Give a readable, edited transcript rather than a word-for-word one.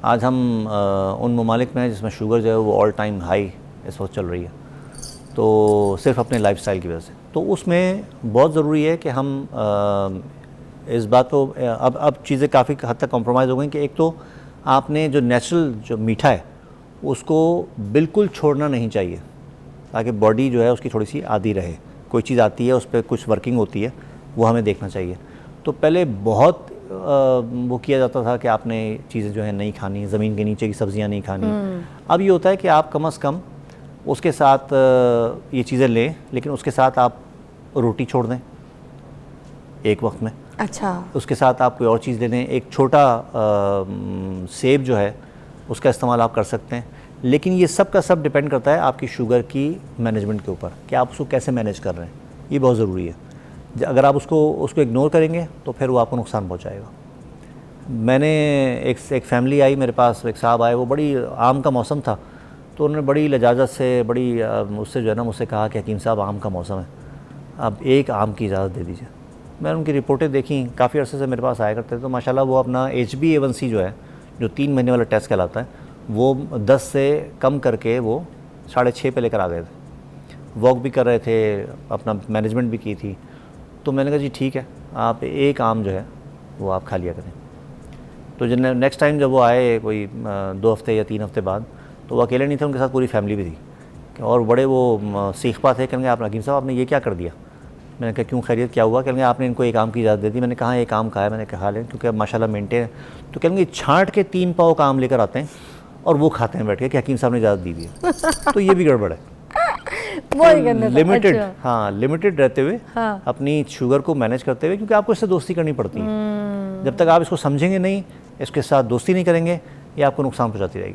आज हम उन ममालिक में हैं जिसमें शुगर जो है वो ऑल टाइम हाई इस वक्त चल रही है, तो सिर्फ अपने लाइफस्टाइल की वजह से। तो उसमें बहुत ज़रूरी है कि हम इस बात को अब चीज़ें काफ़ी हद तक कॉम्प्रोमाइज़ हो गई कि एक तो आपने जो नेचुरल जो मीठा है उसको बिल्कुल छोड़ना नहीं चाहिए, ताकि बॉडी जो है उसकी थोड़ी सी आदी रहे। कोई चीज़ आती है उस पर कुछ वर्किंग होती है, वो हमें देखना चाहिए। तो पहले बहुत वो किया जाता था कि आपने चीज़ें जो है नहीं खानी, ज़मीन के नीचे की सब्ज़ियाँ नहीं खानी। अब ये होता है कि आप कम से कम उसके साथ ये चीज़ें लें, लेकिन उसके साथ आप रोटी छोड़ दें एक वक्त में। अच्छा, उसके साथ आप कोई और चीज़ ले लें। एक छोटा सेब जो है उसका इस्तेमाल आप कर सकते हैं। लेकिन ये सब का सब डिपेंड करता है आपकी शुगर की मैनेजमेंट के ऊपर, कि आप उसको कैसे मैनेज कर रहे हैं। ये बहुत ज़रूरी है। अगर आप उसको इग्नोर करेंगे तो फिर वो आपको नुकसान पहुंचाएगा। मैंने एक फैमिली आई मेरे पास, एक साहब आए, वो बड़ी आम का मौसम था, तो उन्होंने बड़ी लजाजत से बड़ी उससे जो है ना मुझसे कहा कि हकीम साहब आम का मौसम है, अब एक आम की इजाज़त दे दीजिए। मैंने उनकी रिपोर्टें देखी, काफ़ी अर्से से मेरे पास आया करते थे, तो माशाल्लाह वो अपना HbA1c जो है, जो 3 महीने वाला टेस्ट कहलाता है, वो 10 से कम करके वो 6.5 पे लेकर आ गए थे। वॉक भी कर रहे थे, अपना मैनेजमेंट भी की थी। तो मैंने कहा जी ठीक है, आप एक आम जो है वो आप खा लिया करें। तो जब नेक्स्ट टाइम जब वो आए कोई 2 हफ्ते या 3 हफ्ते बाद, तो वो अकेले नहीं थे, उनके साथ पूरी फैमिली भी थी। और बड़े वो सीखपा थे, कहेंगे आप हकीम साहब आपने ये क्या कर दिया। मैंने कहा क्यों, खैरियत क्या हुआ। कहेंगे आपने इनको एक आम की इजाज़त दे दी। मैंने कहा एक आम खाया, मैंने कहा लें, क्योंकि अब माशाल्लाह मेंटेन। तो कहेंगे छाँट के 3 पाव का आम लेकर आते हैं और वो खाते हैं बैठ के कि हकीम साहब ने इजाज़त दी दी है। तो ये भी गड़बड़ है। लिमिटेड, हाँ लिमिटेड रहते हुए, हाँ, अपनी शुगर को मैनेज करते हुए, क्योंकि आपको इससे दोस्ती करनी पड़ती है। जब तक आप इसको समझेंगे नहीं, इसके साथ दोस्ती नहीं करेंगे, ये आपको नुकसान पहुँचाती रहेगी।